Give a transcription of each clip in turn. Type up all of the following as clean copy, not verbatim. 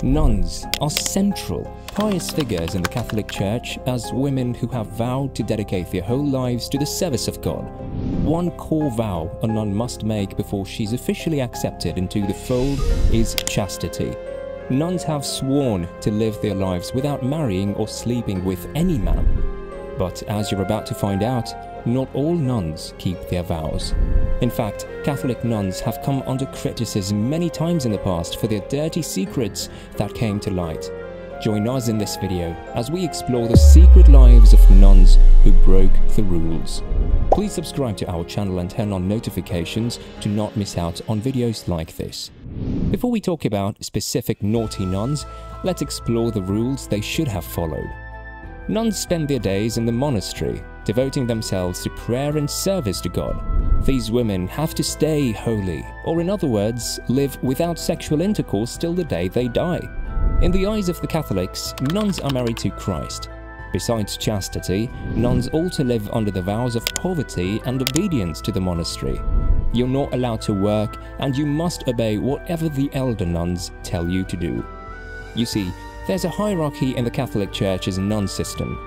Nuns are central, pious figures in the Catholic Church as women who have vowed to dedicate their whole lives to the service of God. One core vow a nun must make before she's officially accepted into the fold is chastity. Nuns have sworn to live their lives without marrying or sleeping with any man. But as you're about to find out, not all nuns keep their vows. In fact, Catholic nuns have come under criticism many times in the past for their dirty secrets that came to light. Join us in this video as we explore the secret lives of nuns who broke the rules. Please subscribe to our channel and turn on notifications to not miss out on videos like this. Before we talk about specific naughty nuns, let's explore the rules they should have followed. Nuns spend their days in the monastery, devoting themselves to prayer and service to God. These women have to stay holy, or in other words, live without sexual intercourse till the day they die. In the eyes of the Catholics, nuns are married to Christ. Besides chastity, nuns also live under the vows of poverty and obedience to the monastery. You're not allowed to work, and you must obey whatever the elder nuns tell you to do. You see, there's a hierarchy in the Catholic Church's nun system.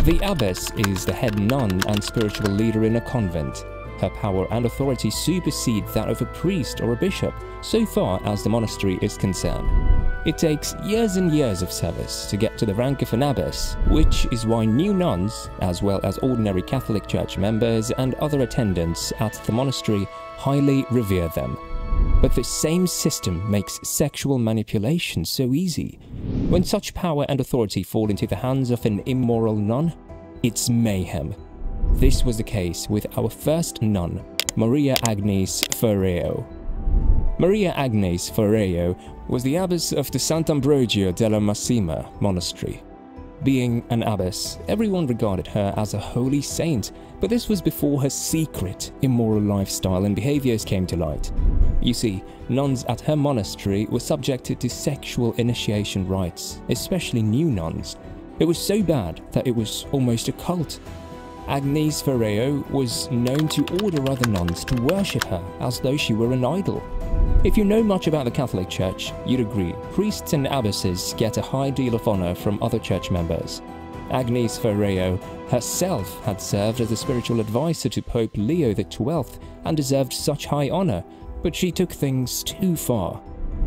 The abbess is the head nun and spiritual leader in a convent. Her power and authority supersede that of a priest or a bishop, so far as the monastery is concerned. It takes years and years of service to get to the rank of an abbess, which is why new nuns, as well as ordinary Catholic Church members and other attendants at the monastery, highly revere them. But the same system makes sexual manipulation so easy. When such power and authority fall into the hands of an immoral nun, it's mayhem. This was the case with our first nun, Maria Agnes Ferreo. Maria Agnes Ferreo was the abbess of the Sant'Ambrogio della Massima monastery. Being an abbess, everyone regarded her as a holy saint, but this was before her secret, immoral lifestyle and behaviors came to light. You see, nuns at her monastery were subjected to sexual initiation rites, especially new nuns. It was so bad that it was almost a cult. Agnes Ferreo was known to order other nuns to worship her as though she were an idol. If you know much about the Catholic Church, you'd agree priests and abbesses get a high deal of honor from other church members. Agnes Ferreo herself had served as a spiritual advisor to Pope Leo XII and deserved such high honor, but she took things too far.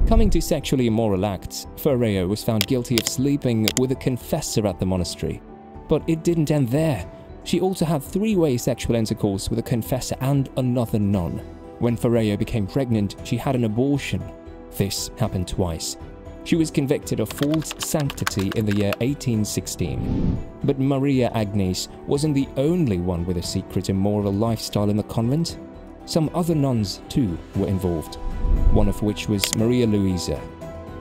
Coming to sexually immoral acts, Ferreo was found guilty of sleeping with a confessor at the monastery. But it didn't end there. She also had three-way sexual intercourse with a confessor and another nun. When Ferreo became pregnant, she had an abortion. This happened twice. She was convicted of false sanctity in the year 1816. But Maria Agnes wasn't the only one with a secret immoral lifestyle in the convent. Some other nuns, too, were involved, one of which was Maria Luisa.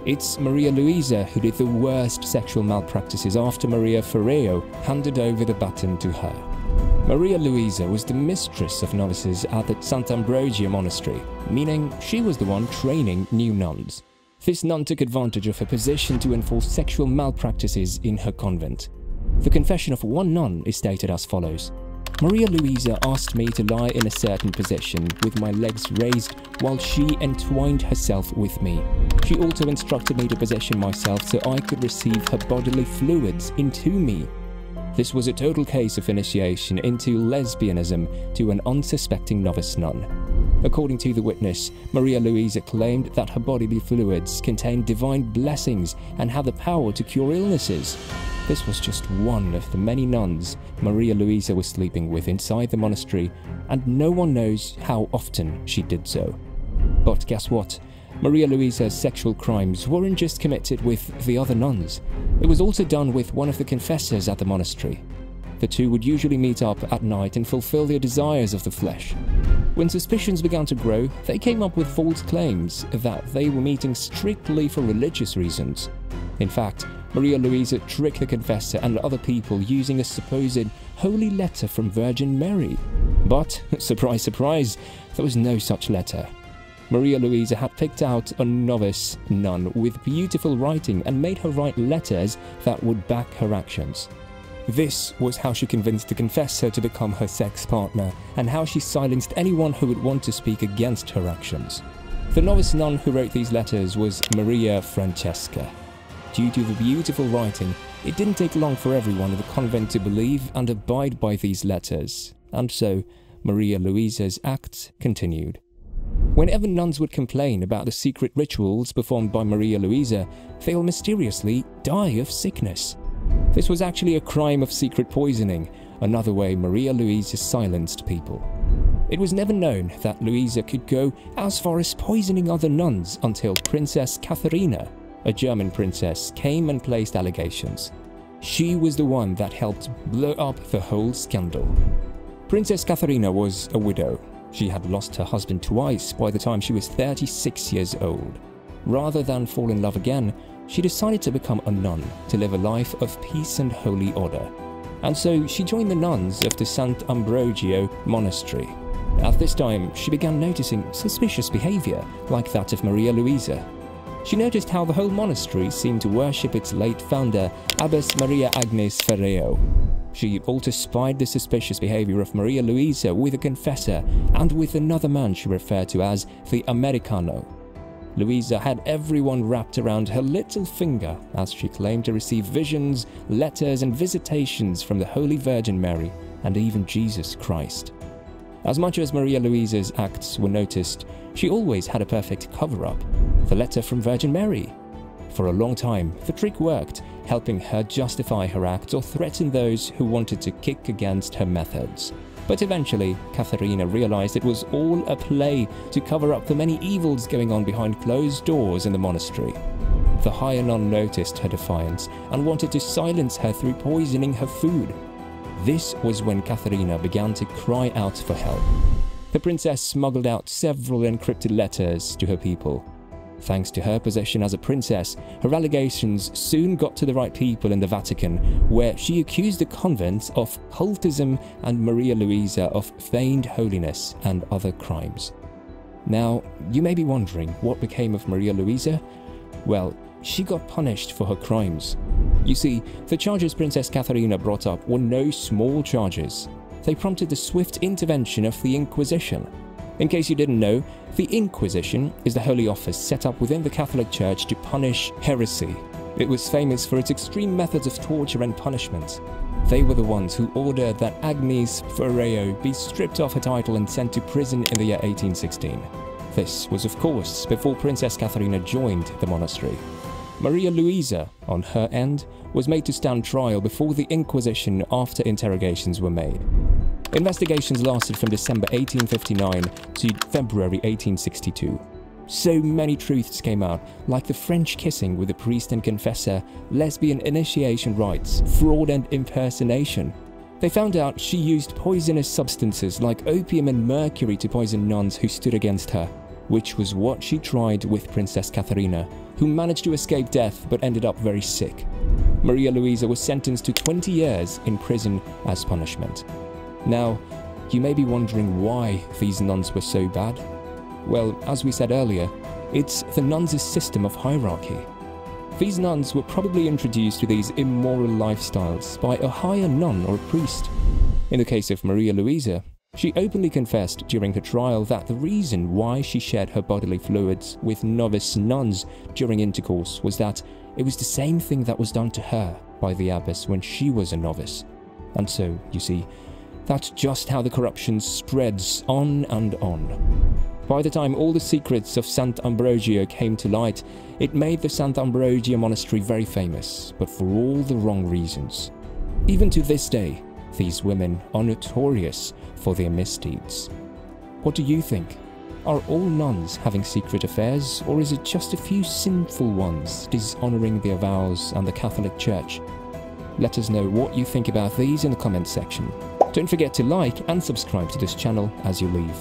It's Maria Luisa who did the worst sexual malpractices after Maria Ferreo handed over the baton to her. Maria Luisa was the mistress of novices at the Sant'Ambrogio monastery, meaning she was the one training new nuns. This nun took advantage of her position to enforce sexual malpractices in her convent. The confession of one nun is stated as follows. Maria Luisa asked me to lie in a certain position with my legs raised while she entwined herself with me. She also instructed me to position myself so I could receive her bodily fluids into me. This was a total case of initiation into lesbianism to an unsuspecting novice nun. According to the witness, Maria Luisa claimed that her bodily fluids contained divine blessings and had the power to cure illnesses. This was just one of the many nuns Maria Luisa was sleeping with inside the monastery, and no one knows how often she did so. But guess what? Maria Luisa's sexual crimes weren't just committed with the other nuns. It was also done with one of the confessors at the monastery. The two would usually meet up at night and fulfill their desires of the flesh. When suspicions began to grow, they came up with false claims that they were meeting strictly for religious reasons. In fact, Maria Luisa tricked the confessor and other people using a supposed holy letter from Virgin Mary. But, surprise, surprise, there was no such letter. Maria Luisa had picked out a novice nun with beautiful writing and made her write letters that would back her actions. This was how she convinced the confessor to become her sex partner, and how she silenced anyone who would want to speak against her actions. The novice nun who wrote these letters was Maria Francesca. due to the beautiful writing, it didn't take long for everyone in the convent to believe and abide by these letters, and so Maria Luisa's acts continued. Whenever nuns would complain about the secret rituals performed by Maria Luisa, they'll mysteriously die of sickness. This was actually a crime of secret poisoning, another way Maria Luisa silenced people. It was never known that Luisa could go as far as poisoning other nuns until Princess Katharina, a German princess, came and placed allegations. She was the one that helped blow up the whole scandal. Princess Katharina was a widow. She had lost her husband twice by the time she was 36 years old. Rather than fall in love again, she decided to become a nun to live a life of peace and holy order. And so she joined the nuns of the Sant Ambrogio monastery. At this time, she began noticing suspicious behavior like that of Maria Luisa. She noticed how the whole monastery seemed to worship its late founder, Abbess Maria Agnes Ferreo. She also spied the suspicious behavior of Maria Luisa with a confessor and with another man she referred to as the Americano. Luisa had everyone wrapped around her little finger as she claimed to receive visions, letters and visitations from the Holy Virgin Mary and even Jesus Christ. As much as Maria Luisa's acts were noticed, she always had a perfect cover-up, the letter from Virgin Mary. For a long time, the trick worked, helping her justify her acts or threaten those who wanted to kick against her methods. But eventually, Katharina realized it was all a play to cover up the many evils going on behind closed doors in the monastery. The higher nun noticed her defiance and wanted to silence her through poisoning her food. This was when Katharina began to cry out for help. The princess smuggled out several encrypted letters to her people. Thanks to her position as a princess, her allegations soon got to the right people in the Vatican, where she accused the convent of cultism and Maria Luisa of feigned holiness and other crimes. Now, you may be wondering what became of Maria Luisa? Well, she got punished for her crimes. You see, the charges Princess Katharina brought up were no small charges. They prompted the swift intervention of the Inquisition. In case you didn't know, the Inquisition is the holy office set up within the Catholic Church to punish heresy. It was famous for its extreme methods of torture and punishment. They were the ones who ordered that Agnes Ferreo be stripped of her title and sent to prison in the year 1816. This was, of course, before Princess Katharina joined the monastery. Maria Luisa, on her end, was made to stand trial before the Inquisition after interrogations were made. Investigations lasted from December 1859 to February 1862. So many truths came out, like the French kissing with the priest and confessor, lesbian initiation rites, fraud and impersonation. They found out she used poisonous substances like opium and mercury to poison nuns who stood against her, which was what she tried with Princess Katharina, who managed to escape death but ended up very sick. Maria Luisa was sentenced to 20 years in prison as punishment. Now, you may be wondering why these nuns were so bad. Well, as we said earlier, it's the nuns' system of hierarchy. These nuns were probably introduced to these immoral lifestyles by a higher nun or priest. In the case of Maria Luisa, she openly confessed during her trial that the reason why she shared her bodily fluids with novice nuns during intercourse was that it was the same thing that was done to her by the abbess when she was a novice. And so, you see, that's just how the corruption spreads on and on. By the time all the secrets of Sant Ambrogio came to light, it made the Sant Ambrogio monastery very famous, but for all the wrong reasons. Even to this day, these women are notorious for their misdeeds. What do you think? Are all nuns having secret affairs, or is it just a few sinful ones dishonoring their vows and the Catholic Church? Let us know what you think about these in the comments section. Don't forget to like and subscribe to this channel as you leave.